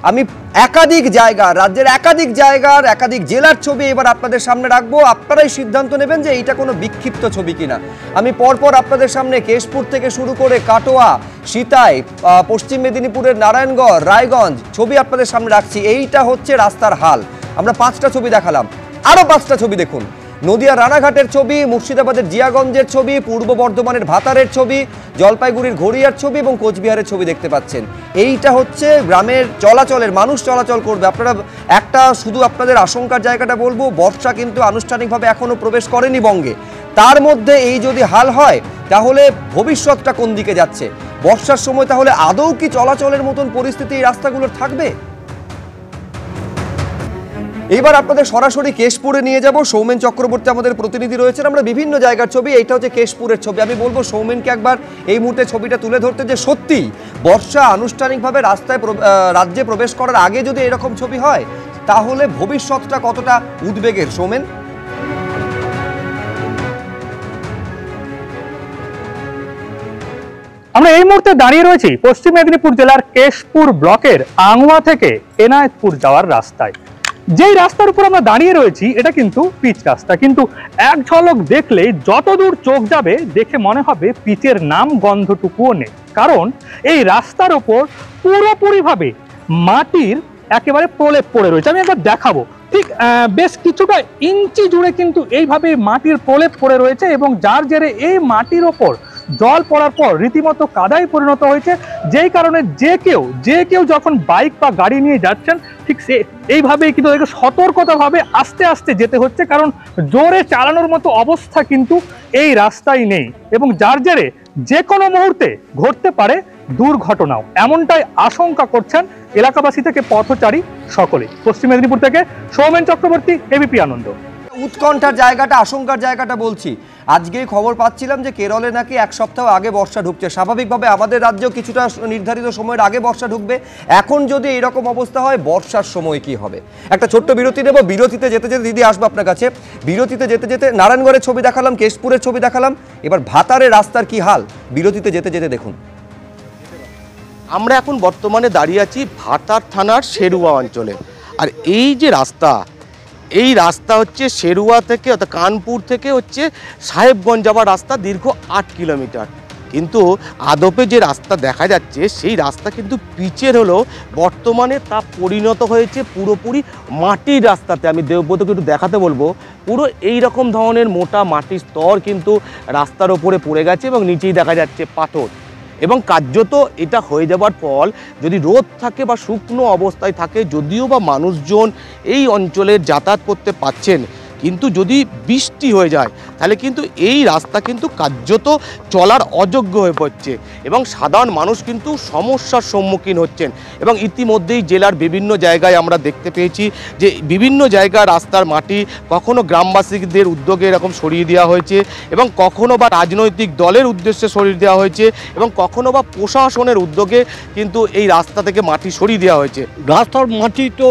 আমি একাধিক জায়গা, রাজ্যের একাধিক জায়গার একাধিক জেলার ছবি এবার আপনাদের সামনে রাখবো। আপনারাই সিদ্ধান্ত নেবেন যে এইটা কোনো বিক্ষিপ্ত ছবি কিনা। আমি পরপর আপনাদের সামনে কেশপুর থেকে শুরু করে কাটোয়া, সিতাই, পশ্চিম মেদিনীপুরের নারায়ণগড়, রায়গঞ্জ ছবি আপনাদের সামনে রাখছি। এইটা হচ্ছে রাস্তার হাল। আমরা 5টা ছবি দেখালাম, আরো 5টা ছবি দেখুন। নদিয়া রানাঘাটের ছবি, মুর্শিদাবাদের জিয়াগঞ্জের ছবি, পূর্ব বর্ধমানের ভাতারের ছবি, জলপাইগুড়ির ঘড়িয়ার ছবি এবং কোচবিহারের ছবি দেখতে পাচ্ছেন। এইটা হচ্ছে গ্রামের চলাচলের, মানুষ চলাচল করবে। আপনারা একটা শুধু আপনাদের আশঙ্কার জায়গাটা বলবো, বর্ষা কিন্তু আনুষ্ঠানিকভাবে এখনো প্রবেশ করেনি বঙ্গে। তার মধ্যে এই যদি হাল হয় তাহলে ভবিষ্যৎটা কোন দিকে যাচ্ছে? বর্ষার সময় তাহলে আদৌ কি চলাচলের মতন পরিস্থিতি এই রাস্তাগুলোর থাকবে? এবার আপনাদের সরাসরি কেশপুরে নিয়ে যাব। সৌমেন চক্রবর্তী আমাদের প্রতিনিধি রয়েছেন। আমরা বিভিন্ন জায়গার ছবি, এইটা হচ্ছে কেশপুরের ছবি। আমি বলবো সৌমেনকে একবার এই মুহূর্তে ছবিটা তুলে ধরতে, যে সত্যি বর্ষা আনুষ্ঠানিকভাবে রাজ্যে প্রবেশ করার আগে যদি এরকম ছবি হয় তাহলে ভবিষ্যৎটা কতটা উদ্বেগের। সৌমেন, আমরা এই মুহূর্তে দাঁড়িয়ে রয়েছি পশ্চিম মেদিনীপুর জেলার কেশপুর ব্লকের আংওয়া থেকে এনায়েতপুর যাওয়ার রাস্তায়। যেই রাস্তার উপর আমরা দাঁড়িয়ে রয়েছি এটা কিন্তু পিচ রাস্তা, কিন্তু এক ঝলক দেখলে যতদূর চোখ যাবে দেখে মনে হবে পিচের নাম গন্ধটুকুও নেই। কারণ এই রাস্তার ওপর পুরোপুরিভাবে মাটির একেবারে প্রলেপ পড়ে রয়েছে। আমি একবার দেখাবো। ঠিক বেশ কিছুটা ইঞ্চি জুড়ে কিন্তু এইভাবে মাটির প্রলেপ পড়ে রয়েছে এবং যার জেরে এই মাটির ওপর জল পড়ার পর রীতিমতো কাদায় পরিণত হয়েছে, যেই কারণে যে কেউ যখন বাইক বা গাড়ি নিয়ে যাচ্ছেন ঠিক এইভাবেই কিন্তু সতর্কতাভাবে আস্তে আস্তে যেতে হচ্ছে, কারণ জোরে চালানোর মতো অবস্থা কিন্তু এই রাস্তায় নেই এবং যার জেরে যে কোনো মুহূর্তে ঘটতে পারে দুর্ঘটনাও, এমনটাই আশঙ্কা করছেন এলাকাবাসী থেকে পথচারী সকলে। পশ্চিম মেদিনীপুর থেকে সৌমেন চক্রবর্তী, এবিপি আনন্দ। উৎকণ্ঠার জায়গাটা, আশঙ্কার জায়গাটা বলছি। আজকেই খবর পাচ্ছিলাম যে কেরলে নাকি 1 সপ্তাহ আগে বর্ষা ঢুকছে। স্বাভাবিকভাবে আমাদের রাজ্যেও কিছুটা নির্ধারিত সময়ের আগে বর্ষা ঢুকবে। এখন যদি এরকম অবস্থা হয় বর্ষার সময় কি হবে? একটা ছোট্ট বিরতি নেব। বিরতিতে যেতে যেতে দিদি আসবো আপনার কাছে। বিরতিতে যেতে যেতে নারায়ণগড়ের ছবি দেখালাম, কেশপুরের ছবি দেখালাম, এবার ভাতারের রাস্তার কি হাল বিরতিতে যেতে যেতে দেখুন। আমরা এখন বর্তমানে দাঁড়িয়ে আছি ভাতার থানার শেরুয়া অঞ্চলে। আর এই যে রাস্তা, এই রাস্তা হচ্ছে শেরুয়া থেকে অর্থাৎ কানপুর থেকে হচ্ছে সাহেবগঞ্জ যাওয়ার রাস্তা, দীর্ঘ 8 কিলোমিটার। কিন্তু আদপে যে রাস্তা দেখা যাচ্ছে সেই রাস্তা কিন্তু পিচের হলেও বর্তমানে তা পরিণত হয়েছে পুরোপুরি মাটির রাস্তাতে। আমি দেবব্রতকে একটু দেখাতে বলবো। পুরো এই রকম ধরনের মোটা মাটির স্তর কিন্তু রাস্তার ওপরে পড়ে গেছে এবং নিচেই দেখা যাচ্ছে পাথর। এবং কার্যত এটা হয়ে যাবার ফল, যদি রোদ থাকে বা শুকনো অবস্থায় থাকে, যদিও বা মানুষজন এই অঞ্চলে যাতায়াত করতে পাচ্ছেন, কিন্তু যদি বৃষ্টি হয়ে যায় তাহলে কিন্তু এই রাস্তা কিন্তু কার্যত চলার অযোগ্য হয়ে পড়ছে এবং সাধারণ মানুষ কিন্তু সমস্যার সম্মুখীন হচ্ছেন। এবং ইতিমধ্যেই জেলার বিভিন্ন জায়গায় আমরা দেখতে পেয়েছি যে বিভিন্ন জায়গায় রাস্তার মাটি কখনো গ্রামবাসীদের উদ্যোগে এরকম সরিয়ে দেওয়া হয়েছে এবং কখনো বা রাজনৈতিক দলের উদ্দেশ্যে সরিয়ে দেওয়া হয়েছে এবং কখনো বা প্রশাসনের উদ্যোগে কিন্তু এই রাস্তা থেকে মাটি সরিয়ে দেওয়া হয়েছে। রাস্তার মাটি তো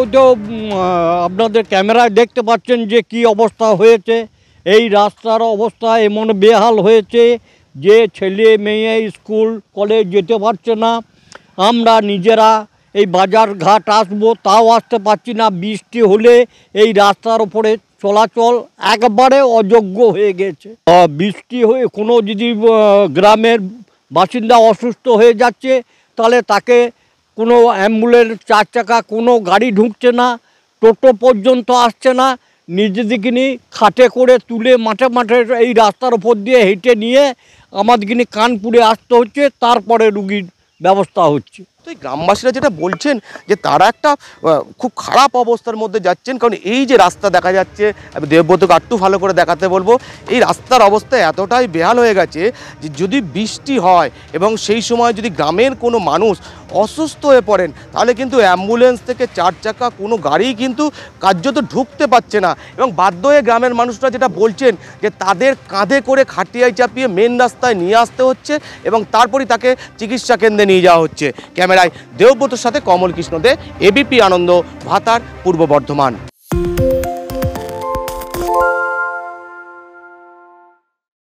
আপনাদের ক্যামেরায় দেখতে পাচ্ছেন যে কি অবস্থা হয়েছে। এই রাস্তার অবস্থা এমন বেহাল হয়েছে যে ছেলে মেয়ে স্কুল কলেজ যেতে পারছে না। আমরা নিজেরা এই বাজার ঘাট আসবো তাও আসতে পারছি না। বৃষ্টি হলে এই রাস্তার উপরে চলাচল একবারে অযোগ্য হয়ে গেছে। বৃষ্টি হয়ে কোনো যদি গ্রামের বাসিন্দা অসুস্থ হয়ে যাচ্ছে তাহলে তাকে কোনো অ্যাম্বুলেন্স, 4 চাকা কোনো গাড়ি ঢুকছে না, টোটো পর্যন্ত আসছে না। নিজেদেরকে নিয়ে খাটে করে তুলে মাঠে মাঠে এই রাস্তার ওপর দিয়ে হেঁটে নিয়ে আমাদেরকে কানপুরে আসতে হচ্ছে, তারপরে রুগীর ব্যবস্থা হচ্ছে। তো এই গ্রামবাসীরা যেটা বলছেন যে তারা একটা খুব খারাপ অবস্থার মধ্যে যাচ্ছেন, কারণ এই যে রাস্তা দেখা যাচ্ছে, আমি দেবব্রতকে একটু ভালো করে দেখাতে বলবো। এই রাস্তার অবস্থা এতটাই বেহাল হয়ে গেছে যে যদি বৃষ্টি হয় এবং সেই সময় যদি গ্রামের কোনো মানুষ অসুস্থ হয়ে পড়েন তাহলে কিন্তু অ্যাম্বুলেন্স থেকে 4 চাকা কোনো গাড়ি কিন্তু কার্যত ঢুকতে পারছে না। এবং বাধ্য হয়ে গ্রামের মানুষরা যেটা বলছেন যে তাদের কাঁধে করে খাটিয়ায় চাপিয়ে মেন রাস্তায় নিয়ে আসতে হচ্ছে এবং তারপরই তাকে চিকিৎসা কেন্দ্রে নিয়ে যাওয়া হচ্ছে। ক্যামেরায় দেবব্রতর সাথে কমল কৃষ্ণ দে, এবিপি আনন্দ, ভাতার, পূর্ব বর্ধমান।